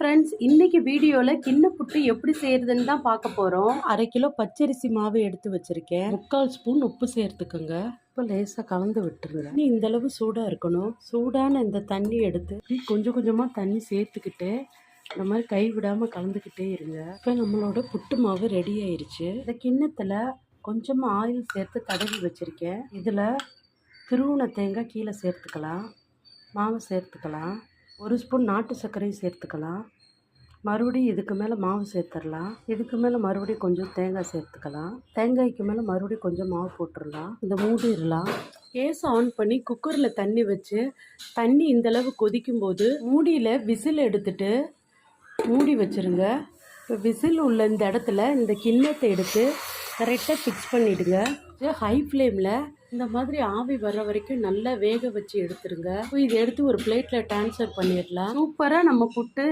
Friends, இன்னைக்கு வீடியோவில் கிண்ண புட்டு எப்படி செய்யறதுன்னு தான் பார்க்க போகிறோம். 1/2 கிலோ பச்சரிசி மாவு எடுத்து வச்சுருக்கேன். 3/4 ஸ்பூன் உப்பு சேர்த்துக்கோங்க. இப்போ லேசாக கலந்து விட்டுருங்க. இந்த அளவு சூடாக இருக்கணும். சூடான இந்த தண்ணி எடுத்து கொஞ்சம் கொஞ்சமாக தண்ணி சேர்த்துக்கிட்டு இந்த மாதிரி கை விடாமல் கலந்துக்கிட்டே இருங்க. இப்போ நம்மளோட புட்டு மாவு ரெடி ஆயிடுச்சு. இந்த கிண்ணத்தில் கொஞ்சமாக ஆயில் சேர்த்து தடவி வச்சுருக்கேன். இதில் திருவுண தேங்காய் கீழே சேர்த்துக்கலாம். மாவு சேர்த்துக்கலாம். 1 ஸ்பூன் நாட்டு சர்க்கரையும் சேர்த்துக்கலாம். மறுபடியும் இதுக்கு மேலே மாவு சேர்த்துடலாம். இதுக்கு மேலே மறுபடியும் கொஞ்சம் தேங்காய் சேர்த்துக்கலாம். தேங்காய்க்கு மேலே மறுபடியும் கொஞ்சம் மாவு போட்டுடலாம். இதை மூடிடலாம். கேஸ் ஆன் பண்ணி குக்கரில் தண்ணி வச்சு தண்ணி இந்தளவு கொதிக்கும்போது மூடியில் விசில் எடுத்துட்டு மூடி வச்சுருங்க. இப்போ விசில் உள்ள இந்த இடத்துல இந்த கிண்ணத்தை எடுத்து கரெக்டாக ஃபிக்ஸ் பண்ணிவிடுங்க. ஹை ஃப்ளேமில் இந்த மாதிரி ஆவி வர்ற வரைக்கும் நல்லா வேக வச்சு எடுத்துருங்க. இதை எடுத்து ஒரு பிளேட்டில் ட்ரான்ஸ்ஃபர் பண்ணிடலாம். சூப்பராக நம்ம புட்டு